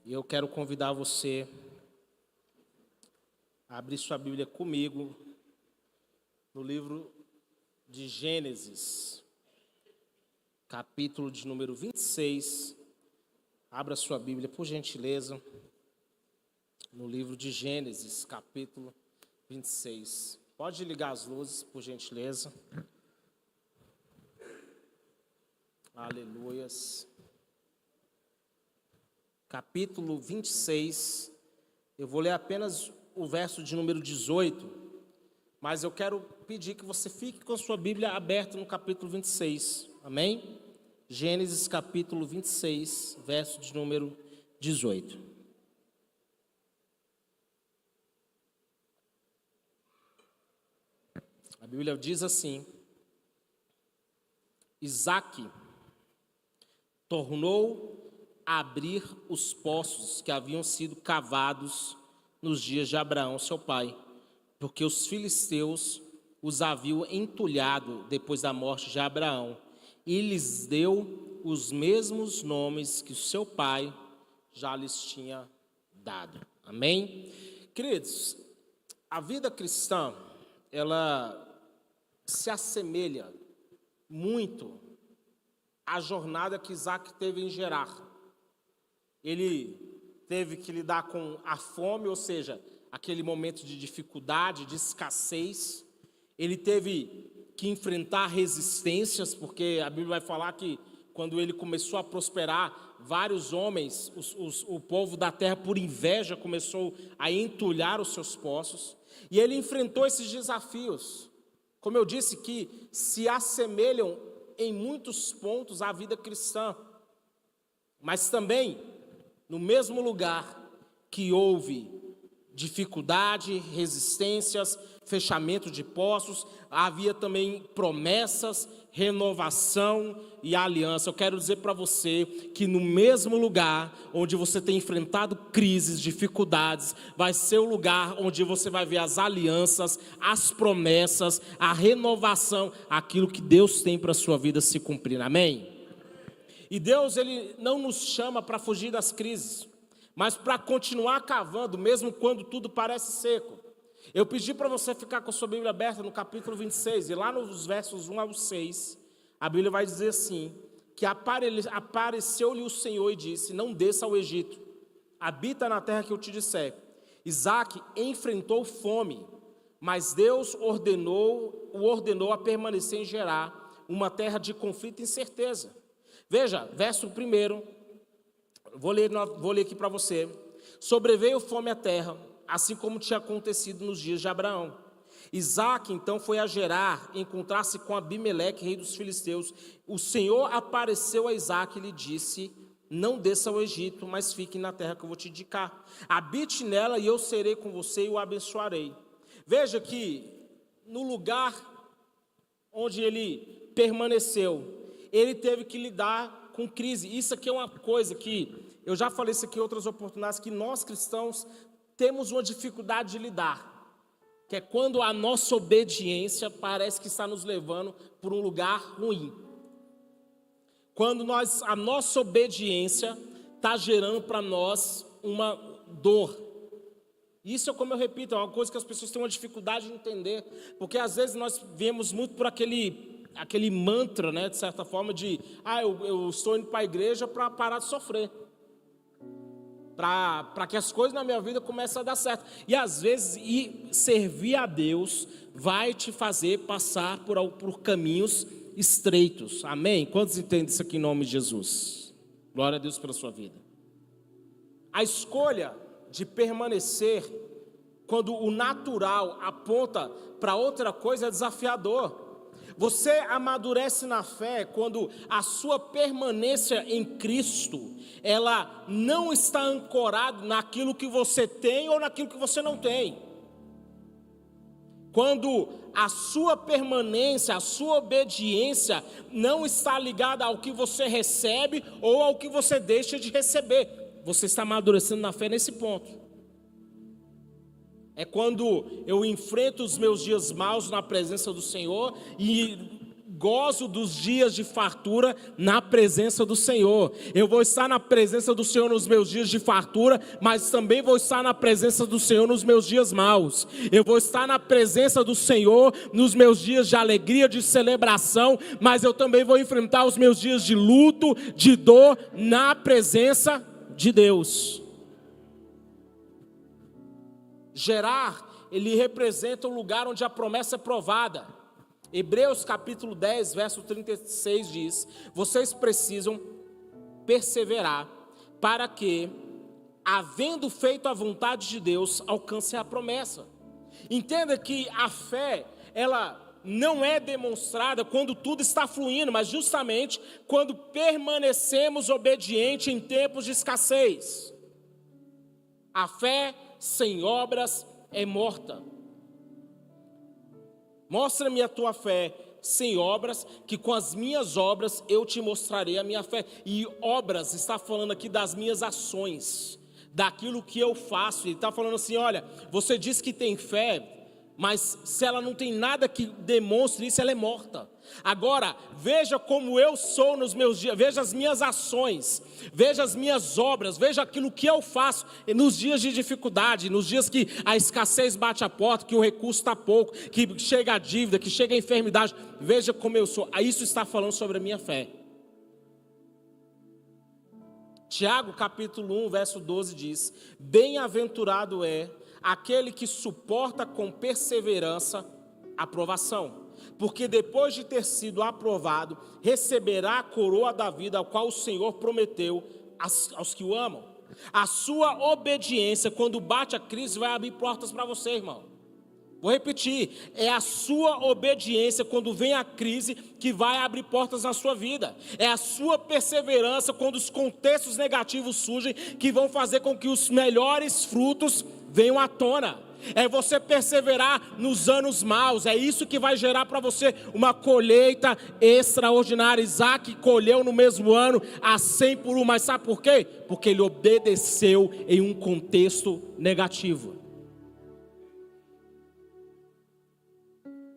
E eu quero convidar você a abrir sua Bíblia comigo no livro de Gênesis, capítulo de número 26. Abra sua Bíblia, por gentileza, no livro de Gênesis, capítulo 26. Pode ligar as luzes, por gentileza. Aleluias. Capítulo 26, eu vou ler apenas o verso de número 18, mas eu quero pedir que você fique com a sua Bíblia aberta no capítulo 26, amém? Gênesis capítulo 26, verso de número 18. A Bíblia diz assim: Isaque tornou a abrir os poços que haviam sido cavados nos dias de Abraão, seu pai, porque os filisteus os haviam entulhado depois da morte de Abraão, e lhes deu os mesmos nomes que o seu pai já lhes tinha dado. Amém? Queridos, a vida cristã, ela se assemelha muito à jornada que Isaque teve em Gerar. Ele teve que lidar com a fome, ou seja, aquele momento de dificuldade, de escassez. Ele teve que enfrentar resistências, porque a Bíblia vai falar que quando ele começou a prosperar, vários homens, o povo da terra, por inveja, começou a entulhar os seus poços. E ele enfrentou esses desafios, como eu disse, que se assemelham em muitos pontos à vida cristã, mas também no mesmo lugar que houve dificuldade, resistências, fechamento de poços, havia também promessas, renovação e aliança. Eu quero dizer para você que no mesmo lugar onde você tem enfrentado crises, dificuldades, vai ser o lugar onde você vai ver as alianças, as promessas, a renovação, aquilo que Deus tem para a sua vida se cumprir. Amém? E Deus, Ele não nos chama para fugir das crises, mas para continuar cavando, mesmo quando tudo parece seco. Eu pedi para você ficar com a sua Bíblia aberta no capítulo 26, e lá nos versos 1 ao 6, a Bíblia vai dizer assim, que apareceu-lhe o Senhor e disse: não desça ao Egito, habita na terra que eu te disser. Isaque enfrentou fome, mas Deus o ordenou a permanecer em Gerar, uma terra de conflito e incerteza. Veja, verso 1, vou ler aqui para você. Sobreveio fome à terra, assim como tinha acontecido nos dias de Abraão. Isaque então foi a Gerar encontrar-se com Abimeleque, rei dos filisteus. O Senhor apareceu a Isaque e lhe disse: não desça ao Egito, mas fique na terra que eu vou te indicar. Habite nela e eu serei com você e o abençoarei. Veja que no lugar onde ele permaneceu, ele teve que lidar com crise. Isso aqui é uma coisa que, eu já falei isso aqui em outras oportunidades, que nós cristãos temos uma dificuldade de lidar, que é quando a nossa obediência parece que está nos levando por um lugar ruim. Quando a nossa obediência está gerando para nós uma dor. Isso é, como eu repito, é uma coisa que as pessoas têm uma dificuldade de entender, porque às vezes nós vemos muito por aquele mantra, né, de certa forma, de eu estou indo para a igreja para parar de sofrer, para que as coisas na minha vida comecem a dar certo. E às vezes servir a Deus vai te fazer passar por caminhos estreitos. Amém? Quantos entendem isso aqui em nome de Jesus? Glória a Deus pela sua vida. A escolha de permanecer quando o natural aponta para outra coisa é desafiador. Você amadurece na fé quando a sua permanência em Cristo, ela não está ancorada naquilo que você tem ou naquilo que você não tem. Quando a sua permanência, a sua obediência não está ligada ao que você recebe ou ao que você deixa de receber. Você está amadurecendo na fé nesse ponto. É quando eu enfrento os meus dias maus na presença do Senhor e gozo dos dias de fartura na presença do Senhor. Eu vou estar na presença do Senhor nos meus dias de fartura, mas também vou estar na presença do Senhor nos meus dias maus. Eu vou estar na presença do Senhor nos meus dias de alegria, de celebração, mas eu também vou enfrentar os meus dias de luto, de dor, na presença de Deus. Gerar, ele representa um lugar onde a promessa é provada. Hebreus capítulo 10, verso 36 diz: vocês precisam perseverar para que, havendo feito a vontade de Deus, alcancem a promessa. Entenda que a fé, ela não é demonstrada quando tudo está fluindo, mas justamente quando permanecemos obedientes em tempos de escassez. A fé sem obras é morta. Mostra-me a tua fé sem obras, que com as minhas obras eu te mostrarei a minha fé. E obras, está falando aqui das minhas ações, daquilo que eu faço. Ele está falando assim, olha, você diz que tem fé, mas se ela não tem nada que demonstre isso, ela é morta. Agora, veja como eu sou nos meus dias, veja as minhas ações, veja as minhas obras, veja aquilo que eu faço nos dias de dificuldade, nos dias que a escassez bate a porta, que o recurso está pouco, que chega a dívida, que chega a enfermidade. Veja como eu sou. Isso está falando sobre a minha fé. Tiago capítulo 1, verso 12 diz: bem-aventurado é aquele que suporta com perseverança a provação, porque depois de ter sido aprovado, receberá a coroa da vida, a qual o Senhor prometeu aos que o amam. A sua obediência, quando bate a crise, vai abrir portas para você, irmão. Vou repetir, é a sua obediência quando vem a crise que vai abrir portas na sua vida. É a sua perseverança quando os contextos negativos surgem que vão fazer com que os melhores frutos venham à tona. É você perseverar nos anos maus. É isso que vai gerar para você uma colheita extraordinária. Isaac colheu no mesmo ano a 100 por 1. Mas sabe por quê? Porque ele obedeceu em um contexto negativo.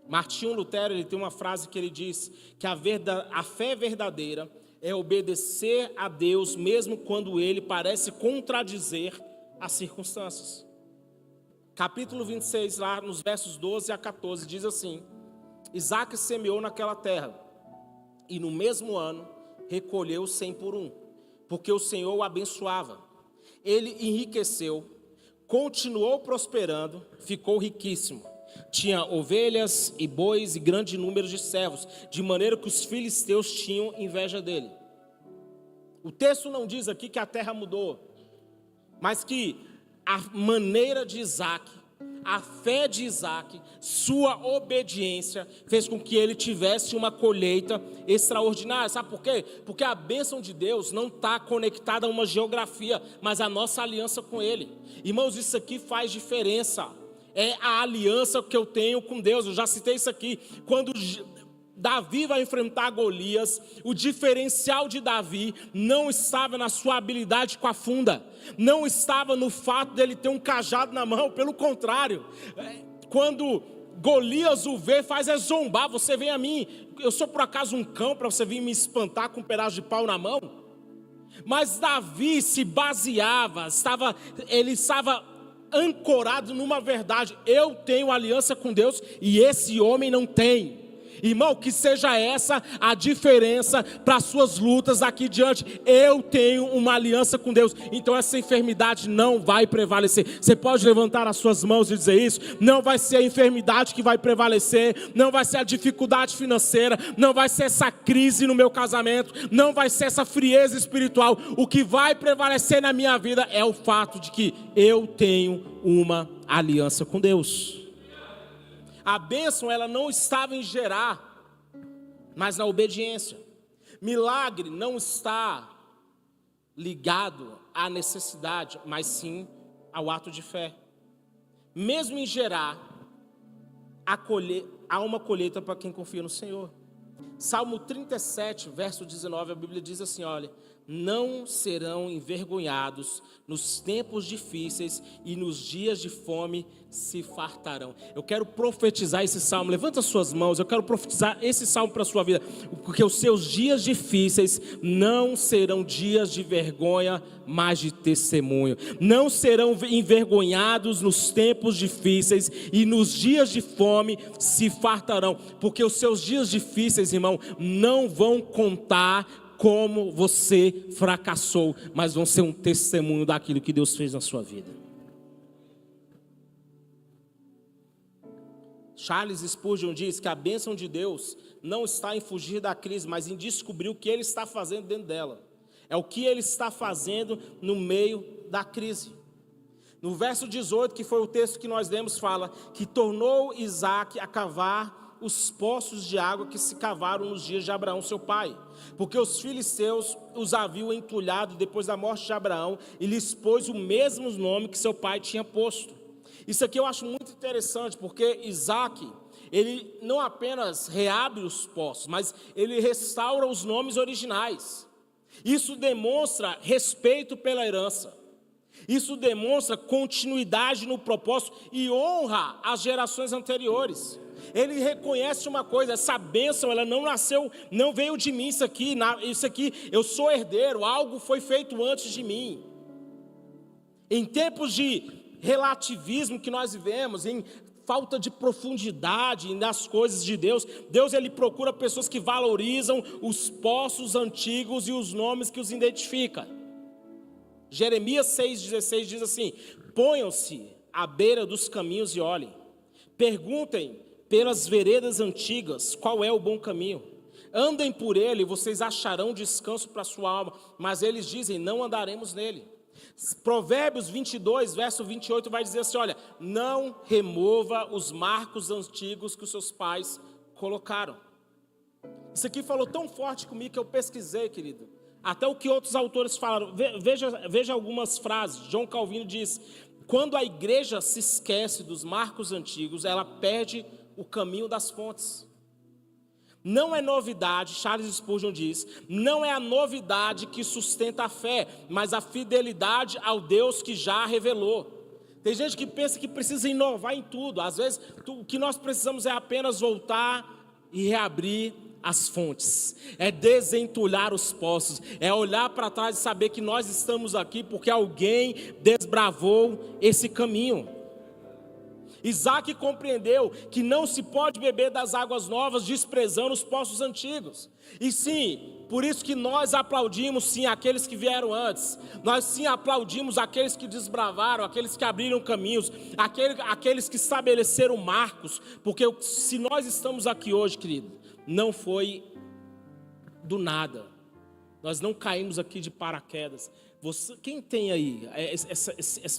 Martinho Lutero, ele tem uma frase que ele diz que a fé verdadeira é obedecer a Deus mesmo quando ele parece contradizer as circunstâncias. Capítulo 26, lá nos versos 12 a 14, diz assim: Isaac semeou naquela terra, e no mesmo ano recolheu 100 por 1, porque o Senhor o abençoava. Ele enriqueceu, continuou prosperando, ficou riquíssimo. Tinha ovelhas e bois e grande número de servos, de maneira que os filisteus tinham inveja dele. O texto não diz aqui que a terra mudou, mas que a maneira de Isaac, a fé de Isaac, sua obediência, fez com que ele tivesse uma colheita extraordinária. Sabe por quê? Porque a bênção de Deus não está conectada a uma geografia, mas a nossa aliança com Ele. Irmãos, isso aqui faz diferença. É a aliança que eu tenho com Deus. Eu já citei isso aqui. Quando Davi vai enfrentar Golias, o diferencial de Davi não estava na sua habilidade com a funda, não estava no fato dele ter um cajado na mão, pelo contrário, quando Golias o vê, faz é zombar: você vem a mim, eu sou por acaso um cão para você vir me espantar com um pedaço de pau na mão? Mas Davi se baseava, ele estava ancorado numa verdade: eu tenho aliança com Deus e esse homem não tem. Irmão, que seja essa a diferença para as suas lutas daqui diante. Eu tenho uma aliança com Deus, então essa enfermidade não vai prevalecer. Você pode levantar as suas mãos e dizer isso? Não vai ser a enfermidade que vai prevalecer, não vai ser a dificuldade financeira, não vai ser essa crise no meu casamento, não vai ser essa frieza espiritual. O que vai prevalecer na minha vida é o fato de que eu tenho uma aliança com Deus. A bênção, ela não estava em gerar, mas na obediência. Milagre não está ligado à necessidade, mas sim ao ato de fé. Mesmo em gerar, há uma colheita para quem confia no Senhor. Salmo 37, verso 19, a Bíblia diz assim: olha, não serão envergonhados nos tempos difíceis e nos dias de fome se fartarão. Eu quero profetizar esse salmo, levanta as suas mãos, eu quero profetizar esse salmo para a sua vida, porque os seus dias difíceis não serão dias de vergonha, mas de testemunho. Não serão envergonhados nos tempos difíceis e nos dias de fome se fartarão, porque os seus dias difíceis, irmão, não vão contar como você fracassou, mas vão ser um testemunho daquilo que Deus fez na sua vida. Charles Spurgeon diz que a bênção de Deus não está em fugir da crise, mas em descobrir o que Ele está fazendo dentro dela. É o que Ele está fazendo no meio da crise. No verso 18, que foi o texto que nós lemos, fala que tornou Isaac a cavar os poços de água que se cavaram nos dias de Abraão, seu pai, porque os filisteus os haviam entulhado depois da morte de Abraão e lhes pôs o mesmo nome que seu pai tinha posto. Isso aqui eu acho muito interessante, porque Isaac, ele não apenas reabre os poços, mas ele restaura os nomes originais. Isso demonstra respeito pela herança. Isso demonstra continuidade no propósito e honra às gerações anteriores. Ele reconhece uma coisa: essa bênção, ela não nasceu, não veio de mim, isso aqui, eu sou herdeiro, algo foi feito antes de mim. Em tempos de relativismo que nós vivemos, em falta de profundidade nas coisas de Deus, ele procura pessoas que valorizam os poços antigos e os nomes que os identificam. Jeremias 6,16 diz assim: ponham-se à beira dos caminhos e olhem, perguntem pelas veredas antigas qual é o bom caminho, andem por ele e vocês acharão descanso para a sua alma, mas eles dizem: não andaremos nele. Provérbios 22, verso 28 vai dizer assim: olha, não remova os marcos antigos que os seus pais colocaram. Isso aqui falou tão forte comigo que eu pesquisei, querido, até o que outros autores falaram. Veja algumas frases. John Calvino diz: quando a igreja se esquece dos marcos antigos, ela perde o caminho das fontes. Não é novidade, Charles Spurgeon diz, não é a novidade que sustenta a fé, mas a fidelidade ao Deus que já revelou. Tem gente que pensa que precisa inovar em tudo. Às vezes, o que nós precisamos é apenas voltar e reabrir as fontes, é desentulhar os poços, é olhar para trás e saber que nós estamos aqui porque alguém desbravou esse caminho. Isaac compreendeu que não se pode beber das águas novas desprezando os poços antigos. E sim, por isso que nós aplaudimos sim aqueles que vieram antes. Nós sim aplaudimos aqueles que desbravaram, aqueles que abriram caminhos, aqueles que estabeleceram marcos. Porque se nós estamos aqui hoje, querido, não foi do nada. Nós não caímos aqui de paraquedas. Quem tem aí,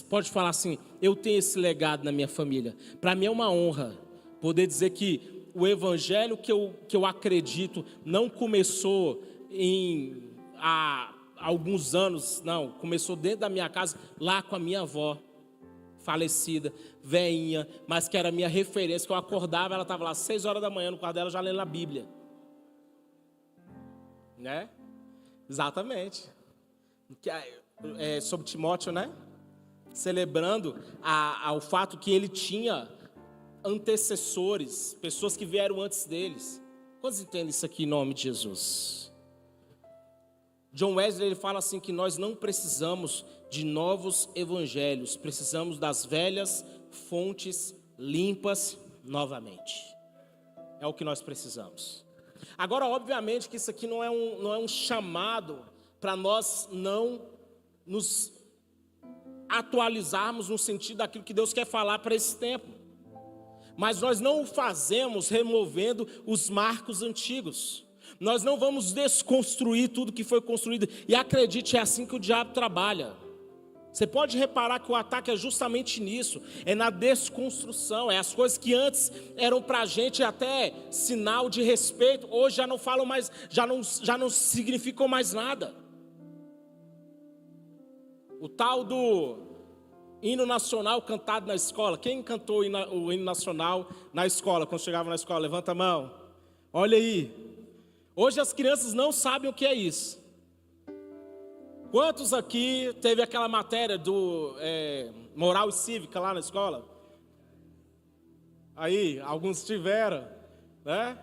pode falar assim: eu tenho esse legado na minha família. Para mim é uma honra poder dizer que o evangelho que eu acredito não começou há alguns anos, não. Começou dentro da minha casa, lá com a minha avó, falecida, velhinha, mas que era a minha referência, que eu acordava, ela estava lá às 6 horas da manhã no quarto dela, já lendo a Bíblia. Né? Exatamente. Sobre Timóteo, né? Celebrando o fato que ele tinha antecessores, pessoas que vieram antes deles. Quantos entendem isso aqui em nome de Jesus? John Wesley, ele fala assim que nós não precisamos de novos evangelhos, precisamos das velhas fontes limpas novamente. É o que nós precisamos. Agora, obviamente que isso aqui não é um chamado para nós não nos atualizarmos no sentido daquilo que Deus quer falar para esse tempo. Mas nós não o fazemos removendo os marcos antigos. Nós não vamos desconstruir tudo que foi construído. E acredite, é assim que o diabo trabalha. Você pode reparar que o ataque é justamente nisso, é na desconstrução, é as coisas que antes eram para a gente até sinal de respeito, hoje já não falam mais, já não significam mais nada. O tal do hino nacional cantado na escola, quem cantou o hino nacional na escola, quando chegava na escola? Levanta a mão. Olha aí, hoje as crianças não sabem o que é isso. Quantos aqui teve aquela matéria do moral e cívica lá na escola? Aí, alguns tiveram, né?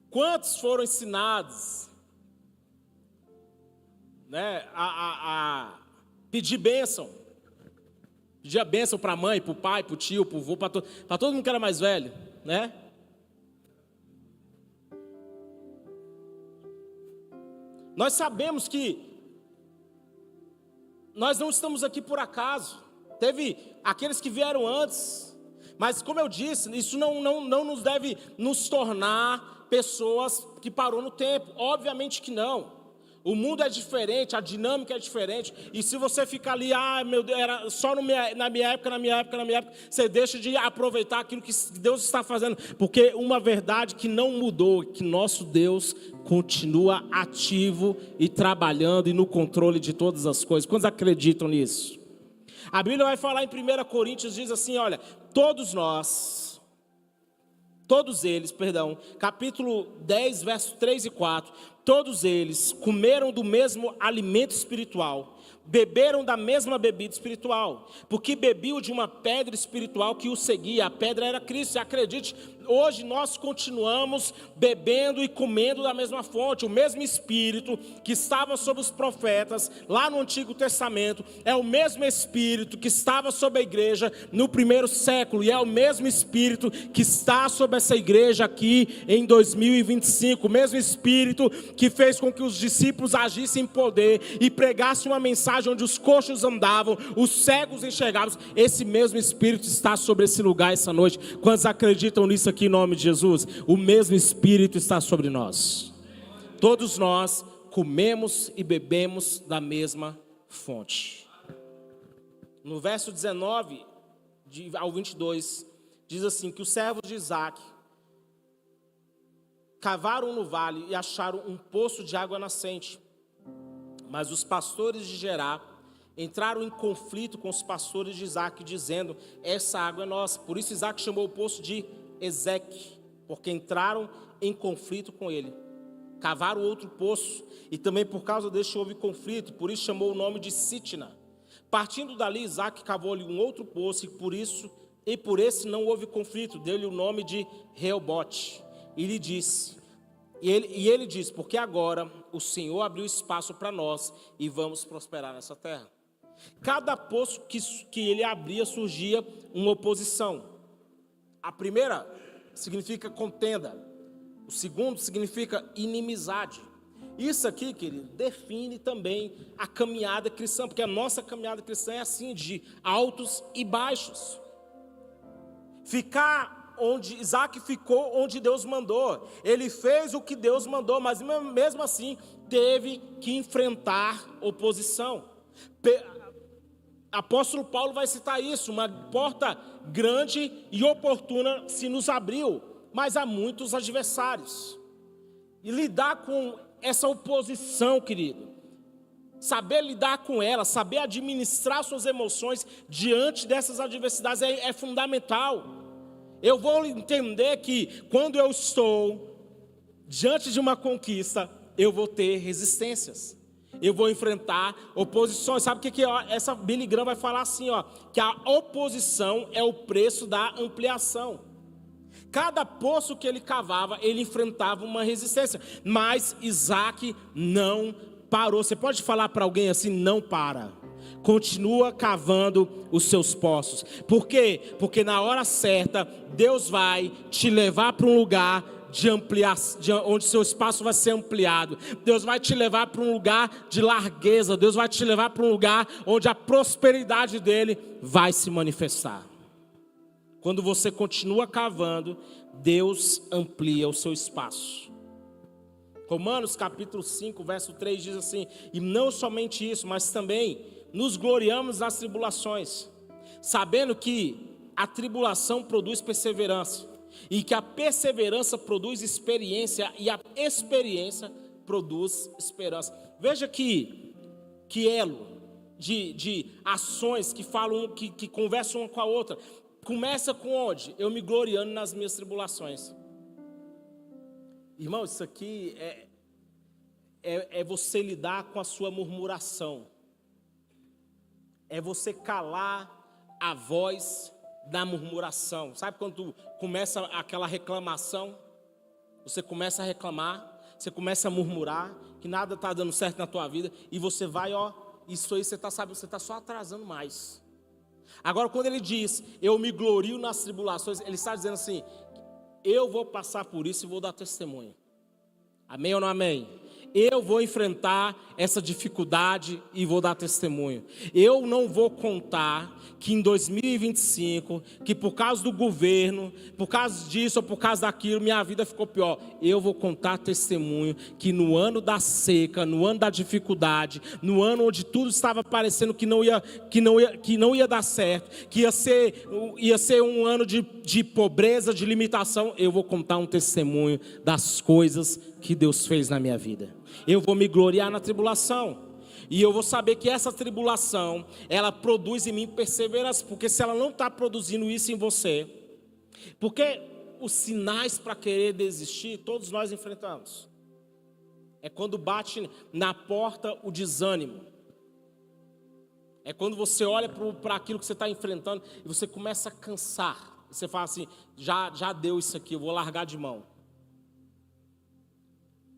Quantos foram ensinados, né, a pedir bênção? Pedir a bênção para a mãe, para o pai, para o tio, para o vô, para todo mundo que era mais velho, né? Nós sabemos que nós não estamos aqui por acaso. Teve aqueles que vieram antes, mas como eu disse, isso não nos deve nos tornar pessoas que parou no tempo. Obviamente que não. O mundo é diferente, a dinâmica é diferente. E se você ficar ali, meu Deus, era só na minha época, você deixa de aproveitar aquilo que Deus está fazendo. Porque uma verdade que não mudou, que nosso Deus continua ativo e trabalhando e no controle de todas as coisas. Quantos acreditam nisso? A Bíblia vai falar em 1 Coríntios, diz assim, olha, capítulo 10, versos 3 e 4, todos eles comeram do mesmo alimento espiritual, beberam da mesma bebida espiritual, porque bebiam de uma pedra espiritual que o seguia, a pedra era Cristo. E acredite, hoje nós continuamos bebendo e comendo da mesma fonte. O mesmo Espírito que estava sobre os profetas lá no Antigo Testamento é o mesmo Espírito que estava sobre a igreja no primeiro século, e é o mesmo Espírito que está sobre essa igreja aqui em 2025, o mesmo Espírito que fez com que os discípulos agissem em poder e pregassem uma mensagem onde os coxos andavam, os cegos enxergavam. Esse mesmo Espírito está sobre esse lugar essa noite. Quantos acreditam nisso aqui em nome de Jesus? O mesmo Espírito está sobre nós. Todos nós comemos e bebemos da mesma fonte. No verso 19 ao 22, diz assim, que os servos de Isaac cavaram no vale e acharam um poço de água nascente. Mas os pastores de Gerar entraram em conflito com os pastores de Isaac, dizendo, essa água é nossa. Por isso Isaac chamou o poço de Ezeque, porque entraram em conflito com ele. Cavaram outro poço, e também por causa deste houve conflito, por isso chamou o nome de Sitna. Partindo dali, Isaac cavou-lhe um outro poço, e por esse não houve conflito, deu-lhe o nome de Reobote. E lhe disse, ele diz, porque agora o Senhor abriu espaço para nós e vamos prosperar nessa terra. Cada poço que ele abria surgia uma oposição. A primeira significa contenda, o segundo significa inimizade. Isso aqui, querido, define também a caminhada cristã, porque a nossa caminhada cristã é assim, de altos e baixos. Isaac ficou onde Deus mandou. Ele fez o que Deus mandou, mas mesmo assim teve que enfrentar oposição. Apóstolo Paulo vai citar isso, uma porta grande e oportuna se nos abriu, mas há muitos adversários. E lidar com essa oposição, querido, saber lidar com ela, saber administrar suas emoções diante dessas adversidades é fundamental. Eu vou entender que quando eu estou diante de uma conquista, eu vou ter resistências. Eu vou enfrentar oposições. Sabe o que essa Billy Graham vai falar assim, que a oposição é o preço da ampliação. Cada poço que ele cavava, ele enfrentava uma resistência. Mas Isaac não parou. Você pode falar para alguém assim, não para. Continua cavando os seus poços. Por quê? Porque na hora certa, Deus vai te levar para um lugar de ampliação, onde seu espaço vai ser ampliado. Deus vai te levar para um lugar de largueza. Deus vai te levar para um lugar onde a prosperidade dele vai se manifestar. Quando você continua cavando, Deus amplia o seu espaço. Romanos capítulo 5, verso 3 diz assim, e não somente isso, mas também nos gloriamos nas tribulações, sabendo que a tribulação produz perseverança, e que a perseverança produz experiência, e a experiência produz esperança. Veja que elo de ações que falam, que conversam uma com a outra. Começa com onde? Eu me gloriando nas minhas tribulações. Irmão, isso aqui é você lidar com a sua murmuração. É você calar a voz da murmuração. Sabe quando tu começa aquela reclamação? Você começa a reclamar, você começa a murmurar, que nada está dando certo na tua vida, e você vai, isso aí você está só atrasando mais. Agora, quando ele diz, eu me glorio nas tribulações, ele está dizendo assim, eu vou passar por isso e vou dar testemunho. Amém ou não amém? Eu vou enfrentar essa dificuldade e vou dar testemunho. Eu não vou contar que em 2025, que por causa do governo, por causa disso ou por causa daquilo, minha vida ficou pior. Eu vou contar testemunho que no ano da seca, no ano da dificuldade, no ano onde tudo estava parecendo que não ia dar certo, que ia ser um ano de pobreza, de limitação, eu vou contar um testemunho das coisas que Deus fez na minha vida. Eu vou me gloriar na tribulação. E eu vou saber que essa tribulação, ela produz em mim perseverança. Porque se ela não está produzindo isso em você, porque os sinais para querer desistir, todos nós enfrentamos. É quando bate na porta o desânimo. É quando você olha para aquilo que você está enfrentando e você começa a cansar. Você fala assim, já deu isso aqui, eu vou largar de mão.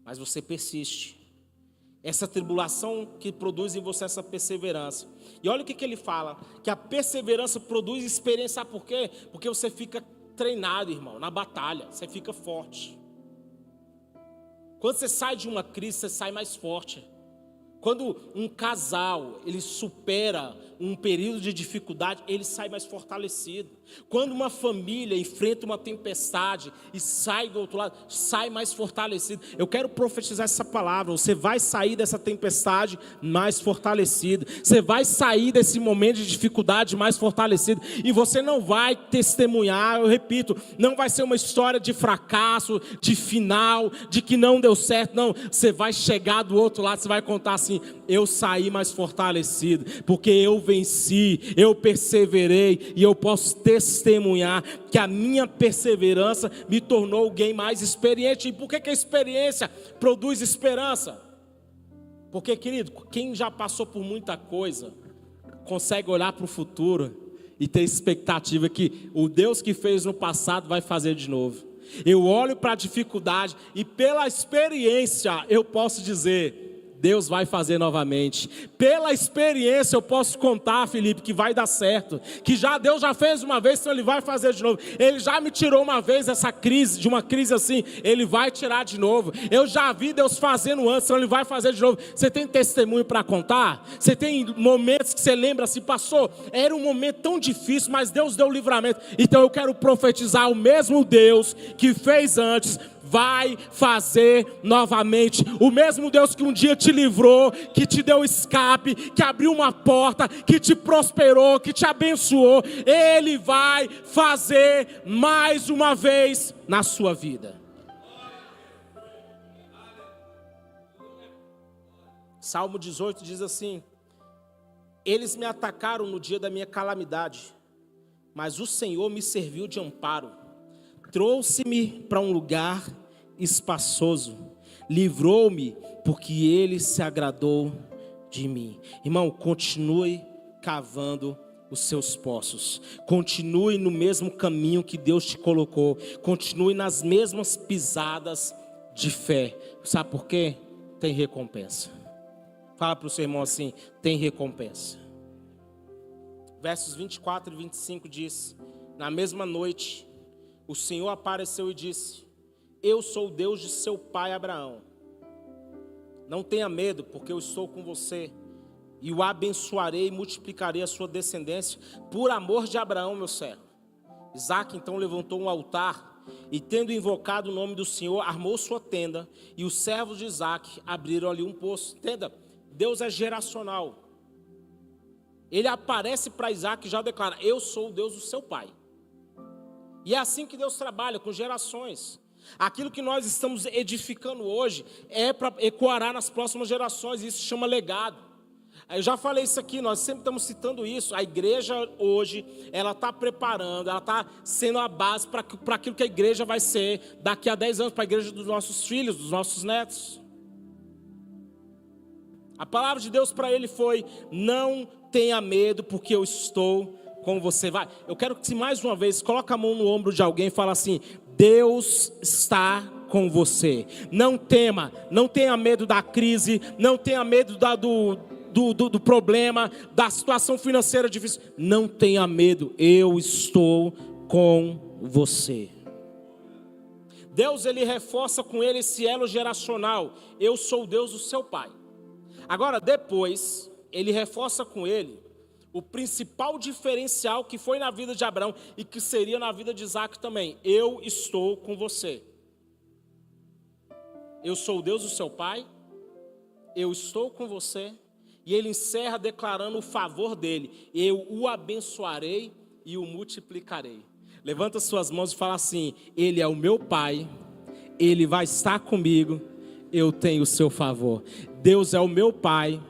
Mas você persiste. Essa tribulação que produz em você essa perseverança. E olha o que ele fala, que a perseverança produz experiência. Sabe por quê? Porque você fica treinado, irmão, na batalha, você fica forte. Quando você sai de uma crise, você sai mais forte. Quando um casal, ele supera um período de dificuldade, ele sai mais fortalecido. Quando uma família enfrenta uma tempestade e sai do outro lado, sai mais fortalecido. Eu quero profetizar essa palavra, você vai sair dessa tempestade mais fortalecido. Você vai sair desse momento de dificuldade mais fortalecido. E você não vai testemunhar, eu repito, não vai ser uma história de fracasso, de final, de que não deu certo, não. Você vai chegar do outro lado, você vai contar assim, eu saí mais fortalecido, porque eu venci, eu perseverei, e eu posso testemunhar que a minha perseverança me tornou alguém mais experiente. E por que a experiência produz esperança? Porque, querido, quem já passou por muita coisa, consegue olhar para o futuro e ter expectativa que o Deus que fez no passado vai fazer de novo. Eu olho para a dificuldade e pela experiência eu posso dizer, Deus vai fazer novamente. Pela experiência eu posso contar, Felipe, que vai dar certo. Que Deus já fez uma vez, então Ele vai fazer de novo. Ele já me tirou uma vez essa crise, de uma crise assim, Ele vai tirar de novo. Eu já vi Deus fazendo antes, então Ele vai fazer de novo. Você tem testemunho para contar? Você tem momentos que você lembra assim, passou, era um momento tão difícil, mas Deus deu o livramento. Então eu quero profetizar, o mesmo Deus que fez antes, vai fazer novamente. O mesmo Deus que um dia te livrou, que te deu escape, que abriu uma porta, que te prosperou, que te abençoou, Ele vai fazer mais uma vez na sua vida. Salmo 18 diz assim: eles me atacaram no dia da minha calamidade, mas o Senhor me serviu de amparo. Trouxe-me para um lugar espaçoso, livrou-me porque Ele se agradou de mim. Irmão, continue cavando os seus poços, continue no mesmo caminho que Deus te colocou, continue nas mesmas pisadas de fé. Sabe por quê? Tem recompensa. Fala para o seu irmão assim, tem recompensa. Versos 24 e 25 diz: na mesma noite o Senhor apareceu e disse: eu sou o Deus de seu pai Abraão. Não tenha medo, porque eu estou com você, e o abençoarei e multiplicarei a sua descendência, por amor de Abraão, meu servo. Isaque então levantou um altar, e tendo invocado o nome do Senhor, armou sua tenda, e os servos de Isaque abriram ali um poço. Entenda, Deus é geracional. Ele aparece para Isaque e já declara: eu sou o Deus do seu pai. E é assim que Deus trabalha, com gerações. Aquilo que nós estamos edificando hoje é para ecoar nas próximas gerações. Isso se chama legado. Eu já falei isso aqui, nós sempre estamos citando isso. A igreja hoje, ela está preparando, ela está sendo a base para aquilo que a igreja vai ser daqui a 10 anos, para a igreja dos nossos filhos, dos nossos netos. A palavra de Deus para ele foi: não tenha medo, porque eu estou com você. Vai, eu quero que mais uma vez coloque a mão no ombro de alguém e fale assim: Deus está com você. Não tema, não tenha medo da crise, não tenha medo do problema, da situação financeira difícil. Não tenha medo, eu estou com você. Deus, ele reforça com ele esse elo geracional: eu sou o Deus do seu pai. Agora, depois, ele reforça com ele o principal diferencial que foi na vida de Abraão e que seria na vida de Isaac também: eu estou com você. Eu sou o Deus do seu pai, eu estou com você. E ele encerra declarando o favor dele: eu o abençoarei e o multiplicarei. Levanta suas mãos e fala assim: ele é o meu pai, ele vai estar comigo, eu tenho o seu favor. Deus é o meu pai,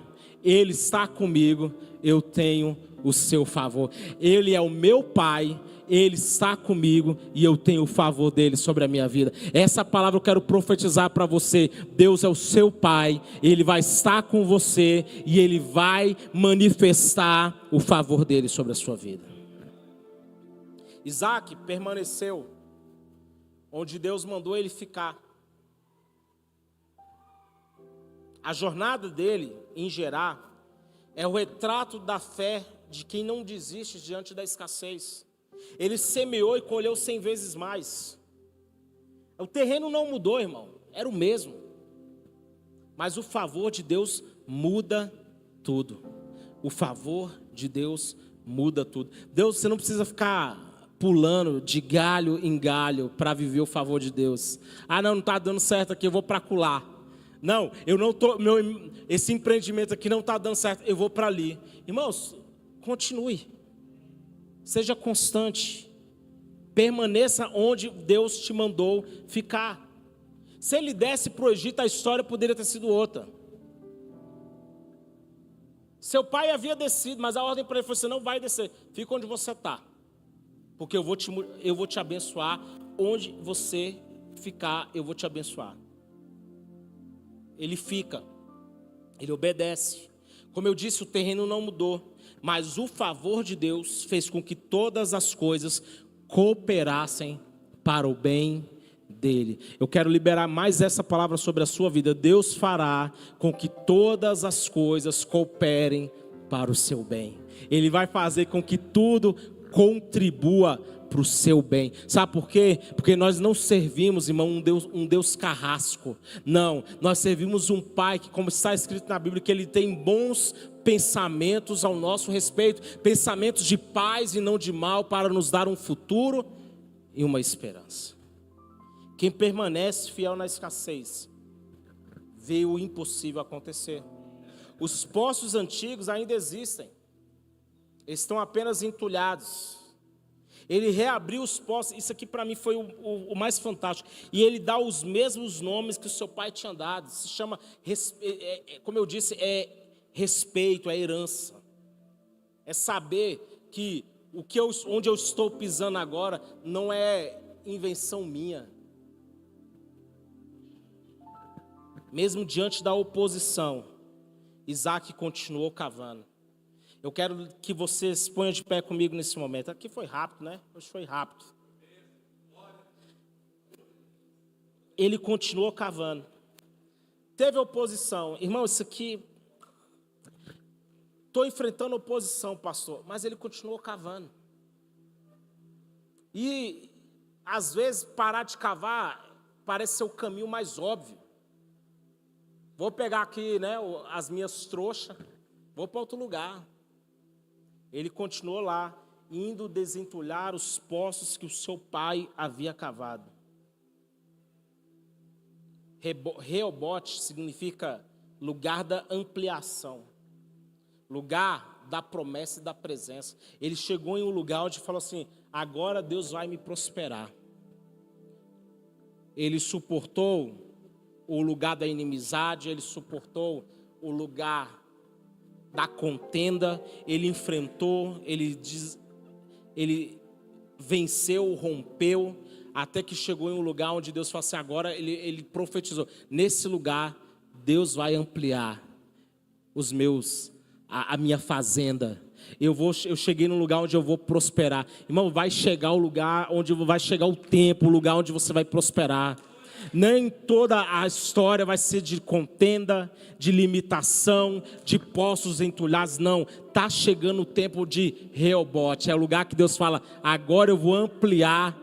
ele está comigo, eu tenho o seu favor. Ele é o meu pai, ele está comigo e eu tenho o favor dele sobre a minha vida. Essa palavra eu quero profetizar para você. Deus é o seu pai, ele vai estar com você e ele vai manifestar o favor dele sobre a sua vida. Isaac permaneceu onde Deus mandou ele ficar. A jornada dele em Gerar é o retrato da fé de quem não desiste diante da escassez. Ele semeou e colheu 100 vezes mais. O terreno não mudou, irmão, era o mesmo. Mas o favor de Deus muda tudo. O favor de Deus muda tudo. Deus, você não precisa ficar pulando de galho em galho para viver o favor de Deus. Ah, não está dando certo aqui, eu vou para acolá. Não, eu não tô, esse empreendimento aqui não está dando certo, eu vou para ali. Irmãos, continue. Seja constante. Permaneça onde Deus te mandou ficar. Se ele desse para o Egito, a história poderia ter sido outra. Seu pai havia descido, mas a ordem para ele foi: você não vai descer, fica onde você está. Porque eu vou te abençoar, onde você ficar, eu vou te abençoar. Ele fica, ele obedece. Como eu disse, o terreno não mudou, mas o favor de Deus fez com que todas as coisas cooperassem para o bem dele. Eu quero liberar mais essa palavra sobre a sua vida. Deus fará com que todas as coisas cooperem para o seu bem. Ele vai fazer com que tudo contribua para o seu bem. Sabe por quê? Porque nós não servimos, irmão, um Deus carrasco. Não, nós servimos um Pai que, como está escrito na Bíblia, que Ele tem bons pensamentos ao nosso respeito, pensamentos de paz e não de mal, para nos dar um futuro e uma esperança. Quem permanece fiel na escassez, vê o impossível acontecer. Os poços antigos ainda existem, estão apenas entulhados. Ele reabriu os poços. Isso aqui para mim foi o mais fantástico. E ele dá os mesmos nomes que o seu pai tinha dado. Se chama, como eu disse, é respeito, é herança. É saber que onde eu estou pisando agora não é invenção minha. Mesmo diante da oposição, Isaac continuou cavando. Eu quero que vocês ponham de pé comigo nesse momento. Aqui foi rápido, né? Hoje foi rápido. Ele continuou cavando. Teve oposição. Irmão, isso aqui... Estou enfrentando oposição, pastor. Mas ele continuou cavando. E, às vezes, parar de cavar parece ser o caminho mais óbvio. Vou pegar aqui, né, as minhas trouxas. Vou para outro lugar. Ele continuou lá, indo desentulhar os poços que o seu pai havia cavado. Reobote significa lugar da ampliação, lugar da promessa e da presença. Ele chegou em um lugar onde falou assim: agora Deus vai me prosperar. Ele suportou o lugar da inimizade, ele suportou o lugar da contenda, ele enfrentou, ele venceu, rompeu, até que chegou em um lugar onde Deus falou assim: agora ele profetizou, nesse lugar Deus vai ampliar, a minha fazenda. Eu cheguei num lugar onde eu vou prosperar. Irmão, vai chegar o lugar onde vai chegar o tempo, o lugar onde você vai prosperar. Nem toda a história vai ser de contenda, de limitação, de poços entulhados. Não, está chegando o tempo de Reobote. É o lugar que Deus fala, agora eu vou ampliar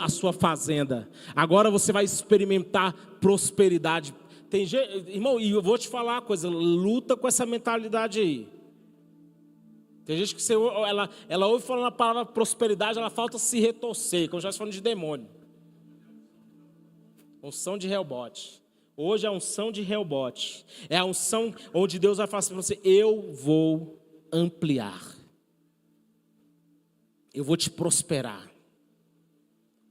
a sua fazenda. Agora você vai experimentar prosperidade. Tem gente, irmão, e eu vou te falar uma coisa, luta com essa mentalidade aí. Tem gente que ela ouve falando a palavra prosperidade, ela falta se retorcer, como já estou falando de demônio. Unção de Reobote. Hoje é a unção de Reobote. É a unção onde Deus vai falar assim para você, eu vou ampliar. Eu vou te prosperar.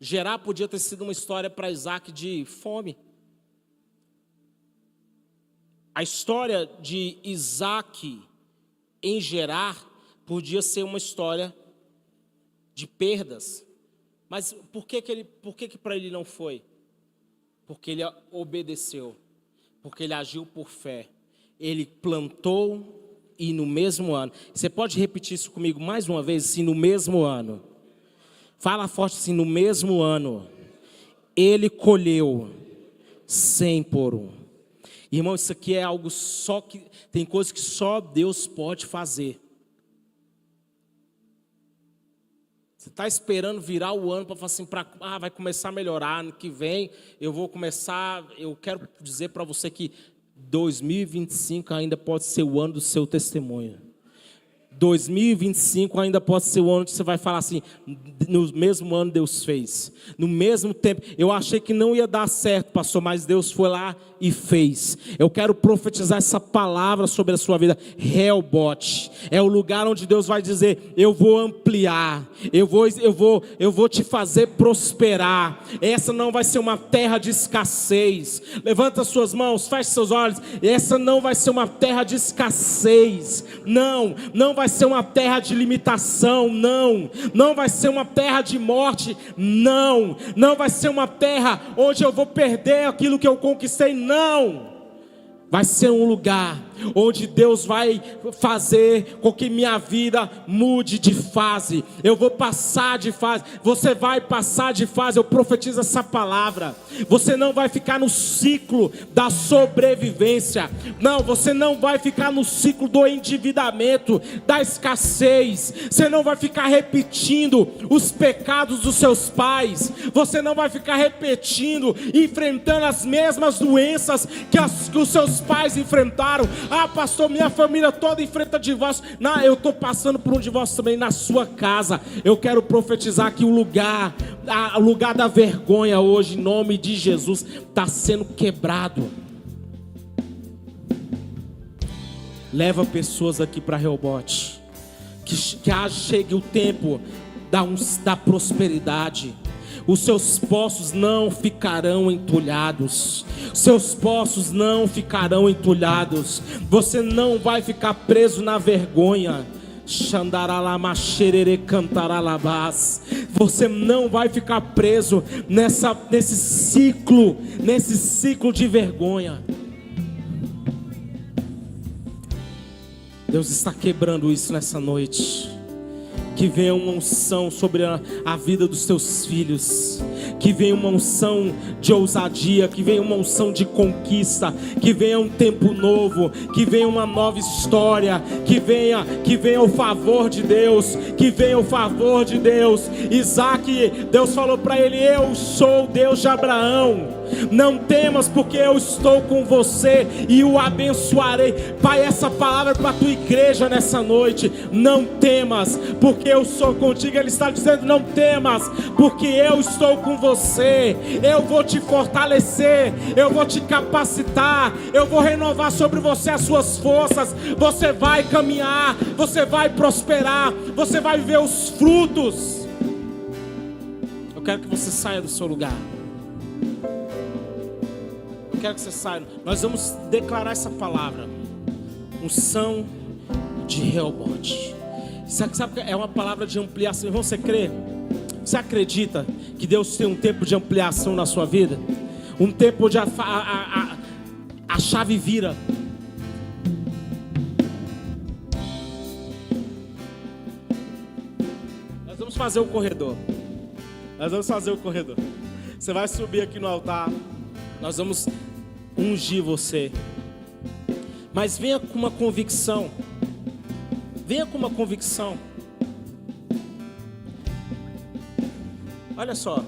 Gerar podia ter sido uma história para Isaac de fome. A história de Isaac em Gerar podia ser uma história de perdas. Mas por que para ele não foi? Porque ele obedeceu, porque ele agiu por fé. Ele plantou e no mesmo ano. Você pode repetir isso comigo mais uma vez? Assim, no mesmo ano. Fala forte assim, no mesmo ano. Ele colheu 100 por 1. Irmão, isso aqui é algo só que... Tem coisas que só Deus pode fazer. Você está esperando virar o ano para falar assim, vai começar a melhorar, ano que vem eu quero dizer para você que 2025 ainda pode ser o ano do seu testemunho. 2025 ainda pode ser o ano que você vai falar assim, no mesmo ano Deus fez. No mesmo tempo, eu achei que não ia dar certo, pastor, mas Deus foi lá e fez. Eu quero profetizar essa palavra sobre a sua vida. Reobote é o lugar onde Deus vai dizer, eu vou ampliar, eu vou te fazer prosperar. Essa não vai ser uma terra de escassez. Levanta suas mãos, feche seus olhos. Essa não vai ser uma terra de escassez. Não vai ser uma terra de limitação. Não vai ser uma terra de morte. Não vai ser uma terra onde eu vou perder aquilo que eu conquistei. Não, vai ser um lugar onde Deus vai fazer com que minha vida mude de fase. Eu vou passar de fase, você vai passar de fase. Eu profetizo essa palavra. Você não vai ficar no ciclo da sobrevivência. Não, você não vai ficar no ciclo do endividamento, da escassez. Você não vai ficar repetindo os pecados dos seus pais. Você não vai ficar repetindo, enfrentando as mesmas doenças que os seus pais enfrentaram. Ah, pastor, minha família toda enfrenta divórcio. Não, eu estou passando por um divórcio também na sua casa. Eu quero profetizar que o lugar da vergonha hoje, em nome de Jesus, está sendo quebrado. Leva pessoas aqui para Reobote. Que chegue o tempo da prosperidade. Os seus poços não ficarão entulhados. Seus poços não ficarão entulhados. Você não vai ficar preso na vergonha. Você não vai ficar preso nesse ciclo de vergonha. Deus está quebrando isso nessa noite. Que venha uma unção sobre a vida dos teus filhos. Que venha uma unção de ousadia. Que venha uma unção de conquista. Que venha um tempo novo. Que venha uma nova história. Que venha o favor de Deus. Que venha o favor de Deus. Isaac, Deus falou para ele: eu sou o Deus de Abraão. Não temas, porque eu estou com você e o abençoarei. Pai, essa palavra para a tua igreja nessa noite. Não temas, porque eu sou contigo. Ele está dizendo: não temas, porque eu estou com você. Eu vou te fortalecer, eu vou te capacitar, eu vou renovar sobre você as suas forças. Você vai caminhar, você vai prosperar, você vai ver os frutos. Eu quero que você saia do seu lugar. Quero que você saia. Nós vamos declarar essa palavra. Unção de Reobote. Sabe que é uma palavra de ampliação. Você crê? Você acredita que Deus tem um tempo de ampliação na sua vida? Um tempo onde a chave vira. vamos fazer o corredor. Nós vamos fazer o corredor. Você vai subir aqui no altar. Nós vamos ungir você. Mas venha com uma convicção. Venha com uma convicção. Olha só.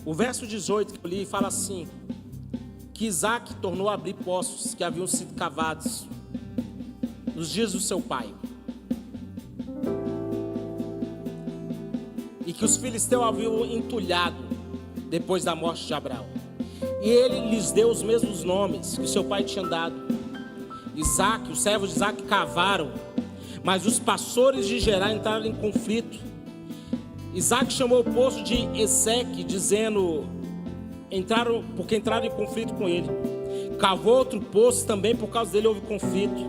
O verso 18 que eu li fala assim: que Isaac tornou a abrir poços que haviam sido cavados nos dias do seu pai, e que os filisteus haviam entulhado depois da morte de Abraão. E ele lhes deu os mesmos nomes que o seu pai tinha dado. Isaac, os servos de Isaac cavaram, mas os pastores de Gerar entraram em conflito. Isaac chamou o poço de Ezeque, dizendo, porque entraram em conflito com ele. Cavou outro poço, também por causa dele houve conflito.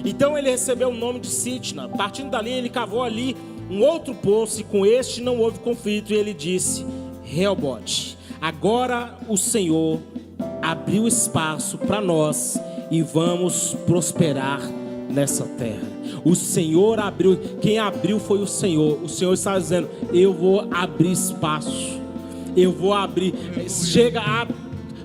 Então ele recebeu o nome de Sitna. Partindo dali, ele cavou ali um outro poço, e com este não houve conflito. E ele disse: Reobote, agora o Senhor abriu espaço para nós e vamos prosperar nessa terra. O Senhor abriu, quem abriu foi o Senhor. O Senhor está dizendo: eu vou abrir espaço, eu vou abrir. Chega a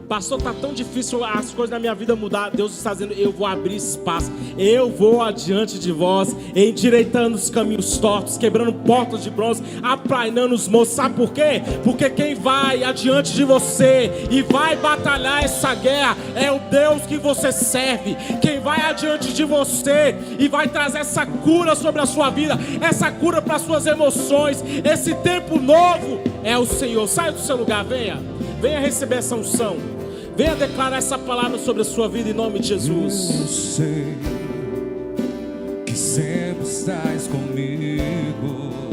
pastor, está tão difícil as coisas na minha vida mudar. Deus está dizendo: eu vou abrir espaço, eu vou adiante de vós, endireitando os caminhos tortos, quebrando portas de bronze, aplainando os montes. Sabe por quê? Porque quem vai adiante de você e vai batalhar essa guerra é o Deus que você serve. Quem vai adiante de você e vai trazer essa cura sobre a sua vida, essa cura para as suas emoções, esse tempo novo, é o Senhor. Saia do seu lugar, venha receber essa unção. Venha declarar essa palavra sobre a sua vida em nome de Jesus. Eu sei que sempre estás comigo.